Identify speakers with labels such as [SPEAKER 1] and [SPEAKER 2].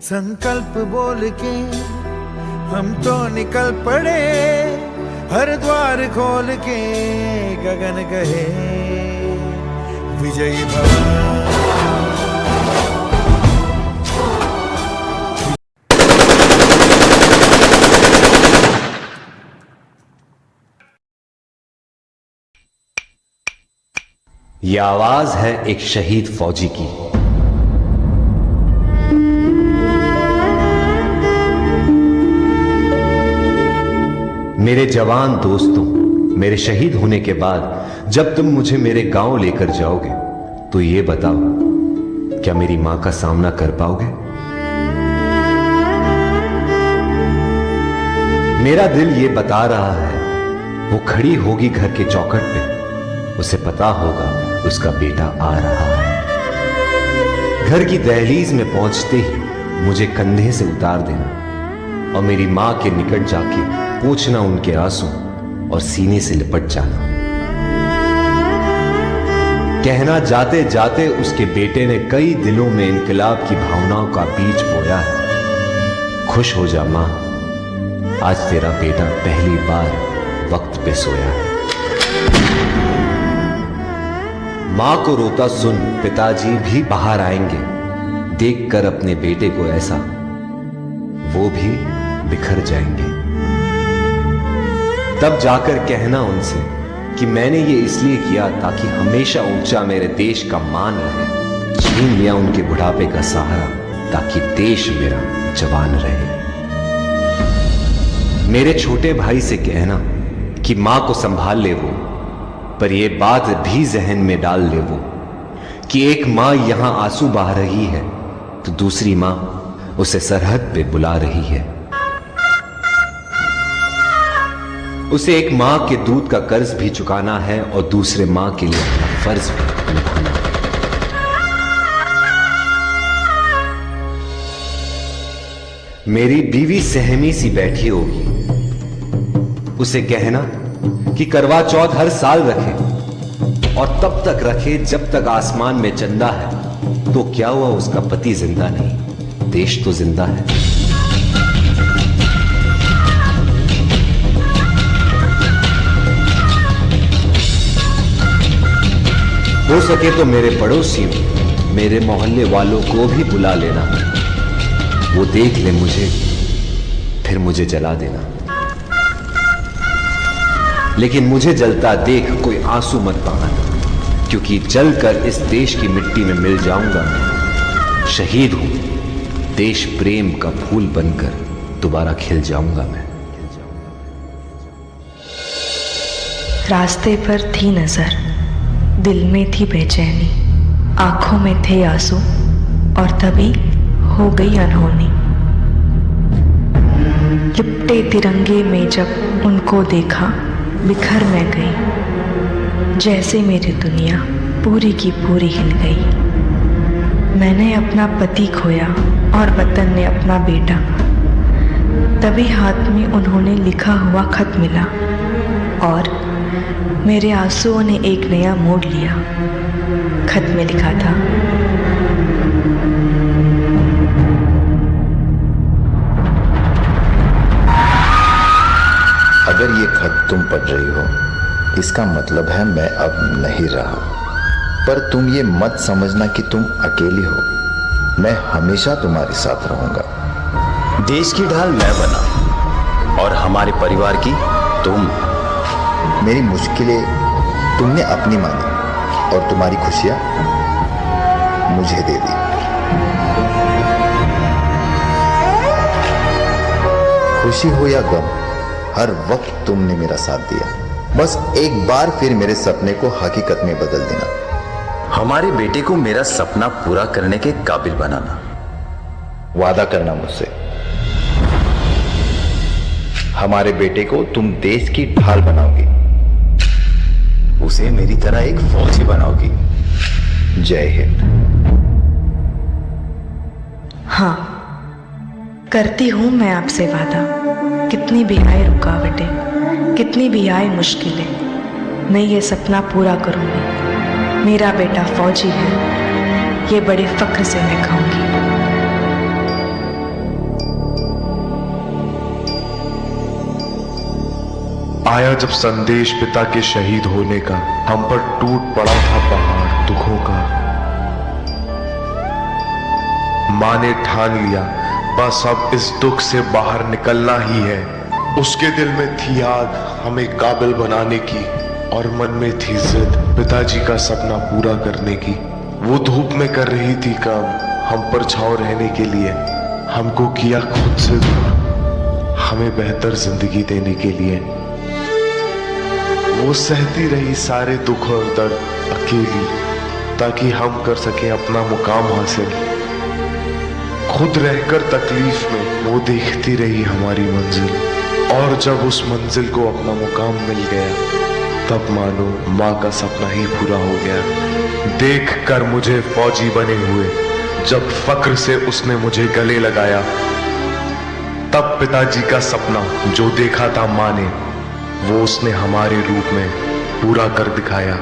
[SPEAKER 1] संकल्प बोल के हम तो निकल पड़े, हर द्वार खोल के गगन कहे विजयी भव।
[SPEAKER 2] ये आवाज है एक शहीद फौजी की। मेरे जवान दोस्तों, मेरे शहीद होने के बाद जब तुम मुझे मेरे गांव लेकर जाओगे तो ये बताओ, क्या मेरी मां का सामना कर पाओगे? मेरा दिल ये बता रहा है, वो खड़ी होगी घर के चौखट पे, उसे पता होगा उसका बेटा आ रहा है। घर की दहलीज में पहुंचते ही मुझे कंधे से उतार देना और मेरी मां के निकट जाके पोंछना उनके आंसू और सीने से लिपट जाना। कहना जाते जाते उसके बेटे ने कई दिलों में इनकलाब की भावनाओं का बीज बोया है। खुश हो जा मां, आज तेरा बेटा पहली बार वक्त पे सोया है। मां को रोता सुन पिताजी भी बाहर आएंगे, देखकर अपने बेटे को ऐसा वो भी बिखर जाएंगे। तब जाकर कहना उनसे कि मैंने ये इसलिए किया ताकि हमेशा ऊंचा मेरे देश का मान रहे। छीन लिया उनके बुढ़ापे का सहारा ताकि देश मेरा जवान रहे। मेरे छोटे भाई से कहना कि मां को संभाल ले वो, पर यह बात भी जहन में डाल ले वो कि एक मां यहां आंसू बहा रही है तो दूसरी मां उसे सरहद पे बुला रही है। उसे एक मां के दूध का कर्ज भी चुकाना है और दूसरे मां के लिए अपना फर्ज भी निभाना है। मेरी बीवी सहमी सी बैठी होगी, उसे कहना कि करवा चौथ हर साल रखे और तब तक रखे जब तक आसमान में चंदा है। तो क्या हुआ, उसका पति जिंदा नहीं, देश तो जिंदा है। हो सके तो मेरे पड़ोसियों, मेरे मोहल्ले वालों को भी बुला लेना, वो देख ले मुझे, फिर मुझे जला देना। लेकिन मुझे जलता देख कोई आंसू मत बहाना, क्योंकि जलकर इस देश की मिट्टी में मिल जाऊंगा मैं। शहीद हूं, देश प्रेम का फूल बनकर दोबारा खिल जाऊंगा मैं।
[SPEAKER 3] रास्ते पर थी नजर, दिल में थी बेचैनी, आंखों में थे आंसू और तभी हो गई अनहोनी। लिपटे तिरंगे में जब उनको देखा, बिखर मैं गई, जैसे मेरी दुनिया पूरी की पूरी हिल गई। मैंने अपना पति खोया और वतन ने अपना बेटा। तभी हाथ में उन्होंने लिखा हुआ खत मिला और मेरे आंसुओं ने एक नया मोड़ लिया। खत में लिखा था,
[SPEAKER 4] अगर ये खत तुम पढ़ रही हो, इसका मतलब है मैं अब नहीं रहा। पर तुम ये मत समझना कि तुम अकेली हो, मैं हमेशा तुम्हारे साथ रहूंगा।
[SPEAKER 5] देश की ढाल मैं बना और हमारे परिवार की तुम।
[SPEAKER 4] मेरी मुश्किलें तुमने अपनी मानी और तुम्हारी खुशियां मुझे दे दी। खुशी हो या गम, हर वक्त तुमने मेरा साथ दिया। बस एक बार फिर मेरे सपने को हकीकत में बदल देना।
[SPEAKER 5] हमारे बेटे को मेरा सपना पूरा करने के काबिल बनाना।
[SPEAKER 4] वादा करना मुझसे, हमारे बेटे को तुम देश की ढाल बनाओगी,
[SPEAKER 5] उसे मेरी तरह एक फौजी बनाओगी।
[SPEAKER 4] जय हिंद।
[SPEAKER 3] हाँ, करती हूं मैं आपसे वादा। कितनी भी आए रुकावटें, कितनी भी आए मुश्किलें, मैं ये सपना पूरा करूंगी। मेरा बेटा फौजी है, ये बड़े फख्र से मैं कहूंगी।
[SPEAKER 6] आया जब संदेश पिता के शहीद होने का, हम पर टूट पड़ा था पहाड़ दुखों का। माँ ने ठान लिया बस अब इस दुख से बाहर निकलना ही है। उसके दिल में थी आग हमें काबिल बनाने की, और मन में थी जिद पिताजी का सपना पूरा करने की। वो धूप में कर रही थी काम हम पर छांव रहने के लिए, हमको किया खुद से दूर हमें बेहतर जिंदगी देने के लिए। वो सहती रही सारे दुख और दर्द अकेली, ताकि हम कर सके अपना मुकाम हासिल। खुद रहकर तकलीफ में वो देखती रही हमारी मंजिल, और जब उस मंजिल को अपना मुकाम मिल गया तब मानो माँ का सपना ही पूरा हो गया। देख कर मुझे फौजी बने हुए जब फक्र से उसने मुझे गले लगाया, तब पिताजी का सपना जो देखा था माँ ने वो उसने हमारे रूप में पूरा कर दिखाया।